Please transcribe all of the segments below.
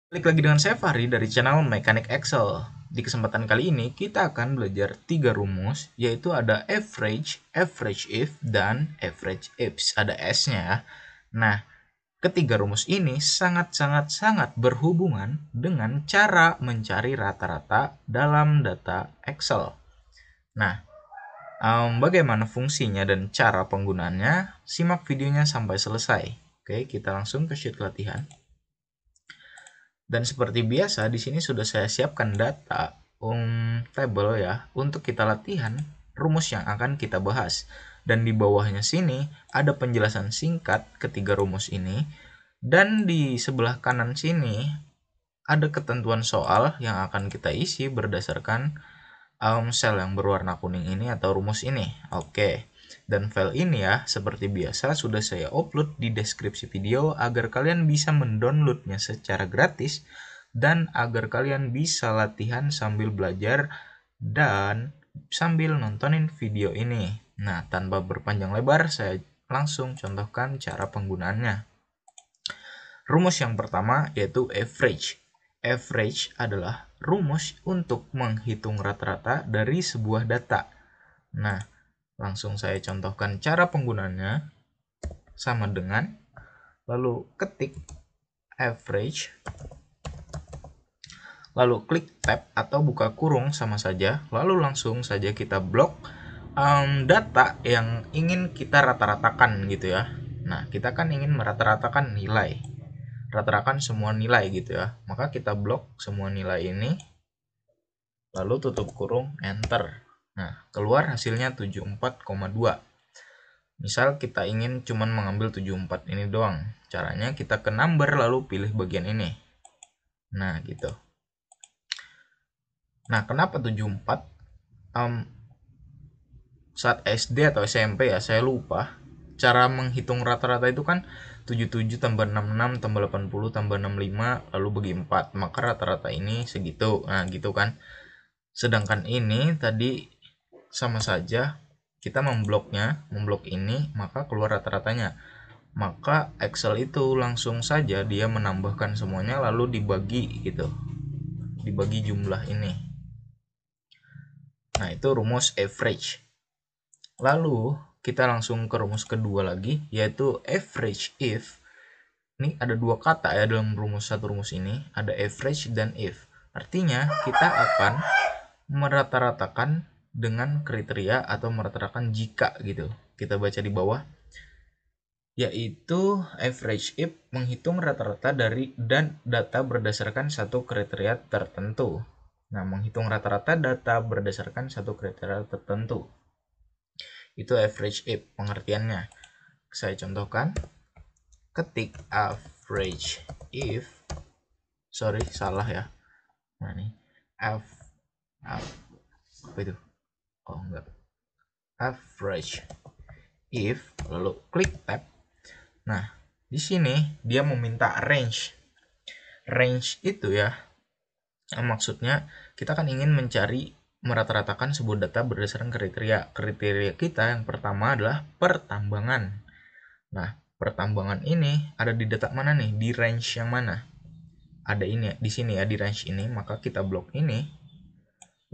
Balik lagi dengan saya Fahri dari channel Mechanic Excel. Di kesempatan kali ini kita akan belajar 3 rumus, yaitu ada average, average if, dan average ifs. Ada S-nya ya. Nah, ketiga rumus ini sangat berhubungan dengan cara mencari rata-rata dalam data Excel. Nah, bagaimana fungsinya dan cara penggunaannya? Simak videonya sampai selesai. Oke, kita langsung ke sheet latihan. Dan seperti biasa, di sini sudah saya siapkan data table ya untuk kita latihan rumus yang akan kita bahas. Dan di bawahnya sini ada penjelasan singkat ketiga rumus ini. Dan di sebelah kanan sini ada ketentuan soal yang akan kita isi berdasarkan sel yang berwarna kuning ini atau rumus ini. Oke. Dan file ini ya, seperti biasa sudah saya upload di deskripsi video agar kalian bisa mendownloadnya secara gratis dan agar kalian bisa latihan sambil belajar dan sambil nontonin video ini. Nah, tanpa berpanjang lebar, saya langsung contohkan cara penggunaannya. Rumus yang pertama yaitu average. Average adalah rumus untuk menghitung rata-rata dari sebuah data. Nah, langsung saya contohkan cara penggunaannya sama dengan lalu ketik average, lalu klik tab atau buka kurung sama saja, lalu langsung saja kita blok data yang ingin kita rata-ratakan gitu ya. Nah, kita kan ingin merata-ratakan nilai, rata-ratakan semua nilai gitu ya. Maka kita blok semua nilai ini, lalu tutup kurung, enter. Nah, keluar hasilnya 74,2. Misal kita ingin cuman mengambil 74 ini doang. Caranya kita ke number lalu pilih bagian ini. Nah, gitu. Nah, kenapa 74? Saat SD atau SMP ya, saya lupa. Cara menghitung rata-rata itu kan 77 tambah 66 tambah 80 tambah 65 lalu bagi 4. Maka rata-rata ini segitu. Nah, gitu kan. Sedangkan ini tadi sama saja kita memblok ini, maka keluar rata-ratanya. Maka Excel itu langsung saja dia menambahkan semuanya lalu dibagi gitu. Dibagi jumlah ini. Nah, itu rumus average. Lalu kita langsung ke rumus kedua lagi, yaitu average if. Ini ada dua kata ya dalam satu rumus ini, ada average dan if. Artinya kita akan merata-ratakan dengan kriteria atau merata-ratakan jika gitu. Kita baca di bawah, yaitu average if menghitung rata-rata dari dan data berdasarkan satu kriteria tertentu. Nah, menghitung rata-rata data berdasarkan satu kriteria tertentu. Itu average if pengertiannya. Saya contohkan, ketik average if, sorry salah ya. Nah, ini apa itu? Oh enggak. Average if, lalu klik tab. Nah, di sini dia meminta range. Range itu ya, maksudnya kita kan ingin mencari merata-ratakan sebuah data berdasarkan kriteria. Kriteria kita yang pertama adalah pertambangan. Nah, pertambangan ini ada di data mana nih? Di range yang mana? Ada ini di sini ya, di range ini. Maka kita blok ini,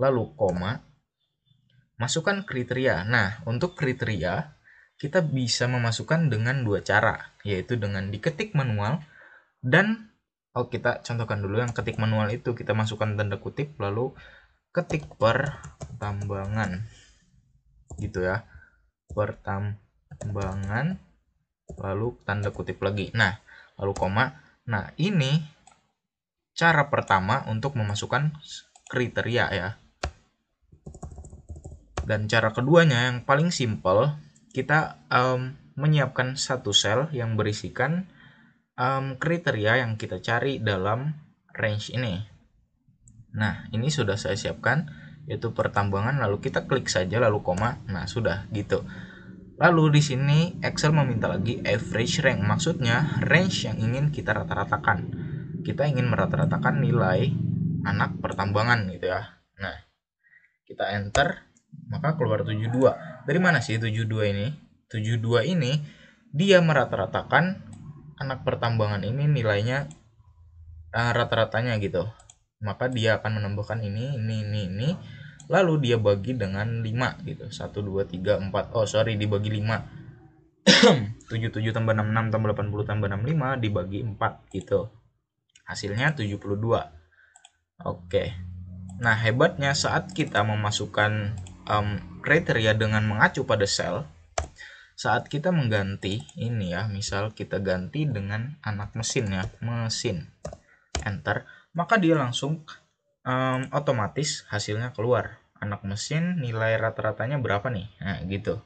lalu koma, masukkan kriteria. Nah, untuk kriteria kita bisa memasukkan dengan dua cara, yaitu dengan diketik manual dan kita contohkan dulu yang ketik manual itu, kita masukkan tanda kutip lalu ketik pertambangan gitu ya, pertambangan lalu tanda kutip lagi, nah lalu koma. Nah, ini cara pertama untuk memasukkan kriteria ya. Dan cara keduanya yang paling simpel, kita menyiapkan satu sel yang berisikan kriteria yang kita cari dalam range ini. Nah, ini sudah saya siapkan, yaitu pertambangan, lalu kita klik saja lalu koma. Nah, sudah gitu. Lalu di sini Excel meminta lagi average rank, maksudnya range yang ingin kita rata-ratakan. Kita ingin merata-ratakan nilai anak pertambangan gitu ya. Nah, kita enter, maka keluar 72. Dari mana sih 72 ini? 72 ini dia merata-ratakan anak pertambangan ini nilainya rata-ratanya gitu. Maka dia akan menambahkan ini. Lalu dia bagi dengan 5 gitu. 1, 2, 3, 4. Oh, sorry, dibagi 5. 77 tambah 66 tambah 80 tambah 65 dibagi 4 gitu. Hasilnya 72. Oke. Nah, hebatnya saat kita memasukkan kriteria dengan mengacu pada sel, saat kita mengganti ini ya, misal kita ganti dengan anak mesin ya, mesin, enter, maka dia langsung otomatis hasilnya keluar. Anak mesin nilai rata-ratanya berapa nih? Nah, gitu.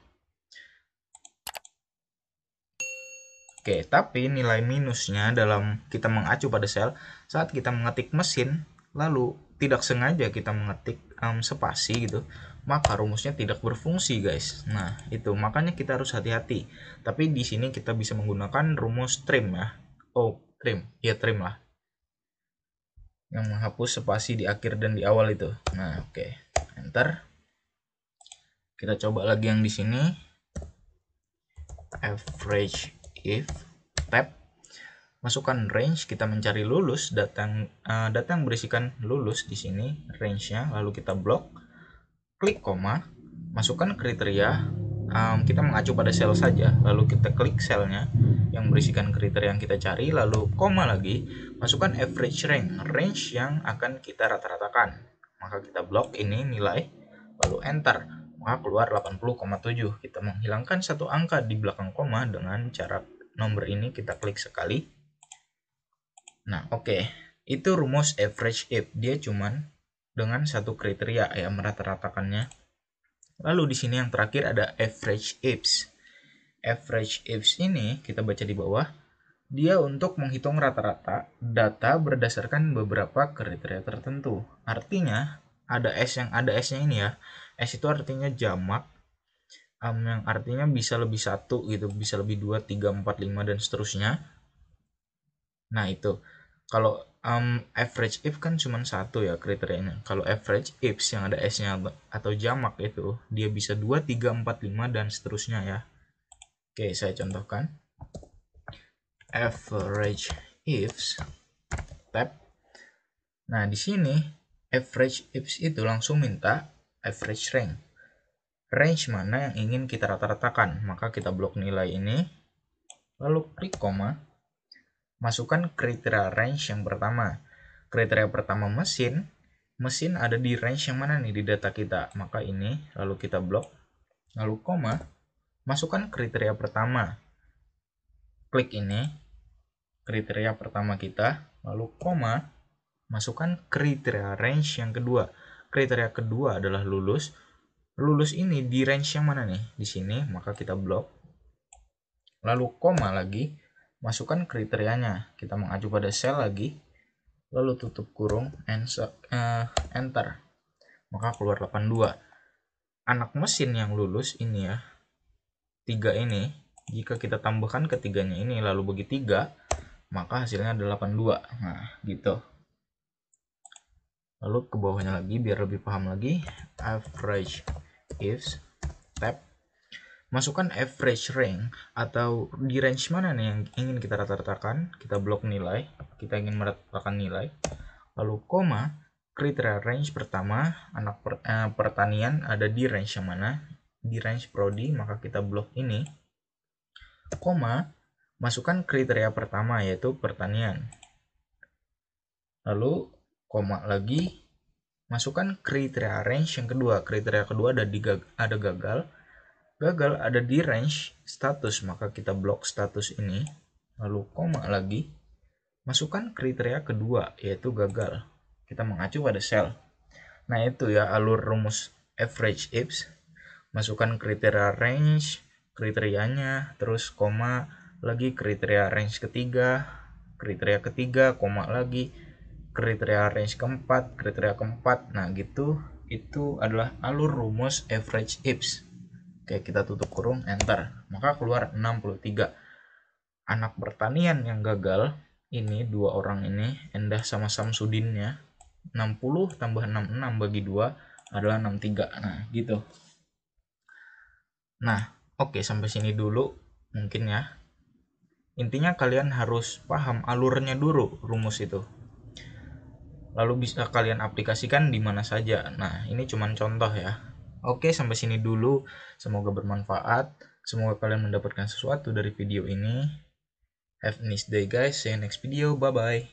Oke, tapi nilai minusnya dalam kita mengacu pada sel, saat kita mengetik mesin, lalu tidak sengaja kita mengetik spasi gitu, maka rumusnya tidak berfungsi, guys. Nah, itu makanya kita harus hati-hati. Tapi di sini kita bisa menggunakan rumus trim ya. Oh, trim. Ya, trim lah. Yang menghapus spasi di akhir dan di awal itu. Nah, oke. Enter. Kita coba lagi yang di sini. Average if tab. Masukkan range, kita mencari lulus, data yang berisikan lulus di sini, range-nya, lalu kita blok, klik koma, masukkan kriteria, kita mengacu pada sel saja, lalu kita klik selnya yang berisikan kriteria yang kita cari, lalu koma lagi, masukkan average range yang akan kita rata-ratakan, maka kita blok ini nilai, lalu enter, maka keluar 80,7. Kita menghilangkan satu angka di belakang koma dengan cara nomor ini kita klik sekali. Nah, oke. Itu rumus average if. Dia cuman dengan satu kriteria ya, merata-ratakannya. Lalu di sini yang terakhir ada average ifs. Average ifs ini kita baca di bawah. Dia untuk menghitung rata-rata data berdasarkan beberapa kriteria tertentu. Artinya ada S-nya ini ya. S itu artinya jamak. Yang artinya bisa lebih satu gitu, bisa lebih 2, 3, 4, 5 dan seterusnya. Nah, itu. Kalau average if kan cuma satu ya kriterianya. Kalau average ifs yang ada S-nya atau jamak itu, dia bisa 2, 3, 4, 5 dan seterusnya ya. Oke, saya contohkan. Average ifs tab. Nah, di sini average ifs itu langsung minta average range. Range mana yang ingin kita rata-ratakan. Maka kita blok nilai ini, lalu klik koma. Masukkan kriteria range yang pertama. Kriteria pertama mesin ada di range yang mana nih di data kita. Maka ini, lalu kita blok, lalu koma, masukkan kriteria pertama. Klik ini, kriteria pertama kita, lalu koma, masukkan kriteria range yang kedua. Kriteria kedua adalah lulus. Lulus ini di range yang mana nih? Di sini, maka kita blok. Lalu koma lagi, masukkan kriterianya. Kita mengacu pada sel lagi, lalu tutup kurung, enter. Maka keluar 82. Anak mesin yang lulus ini ya, 3 ini, jika kita tambahkan ketiganya ini lalu bagi 3, maka hasilnya adalah 82. Nah, gitu. Lalu ke bawahnya lagi biar lebih paham lagi. Average ifs tab. Masukkan average range atau di range mana nih yang ingin kita rata-ratakan. Kita blok nilai, kita ingin meratakan nilai. Lalu koma, kriteria range pertama, anak pertanian ada di range yang mana? Di range prodi, maka kita blok ini. Koma, masukkan kriteria pertama yaitu pertanian. Lalu koma lagi, masukkan kriteria range yang kedua. Kriteria kedua ada gagal. Gagal ada di range status, maka kita blok status ini, lalu koma lagi, masukkan kriteria kedua yaitu gagal. Kita mengacu pada sel. Nah, itu ya alur rumus average ifs. Masukkan kriteria range, kriterianya, terus koma lagi kriteria range ketiga, kriteria ketiga, koma lagi, kriteria range keempat, kriteria keempat. Nah, gitu. Itu adalah alur rumus average ifs. Oke, kita tutup kurung, enter. Maka keluar 63. Anak pertanian yang gagal, ini dua orang ini, Endah sama Samsudinnya, 60 tambah 66 bagi 2 adalah 63. Nah, gitu. Nah, oke, sampai sini dulu mungkin ya. Intinya kalian harus paham alurnya dulu rumus itu. lalu bisa kalian aplikasikan di mana saja. Nah, ini cuman contoh ya. Oke, sampai sini dulu. Semoga bermanfaat. Semoga kalian mendapatkan sesuatu dari video ini. Have a nice day guys. See you next video. Bye-bye.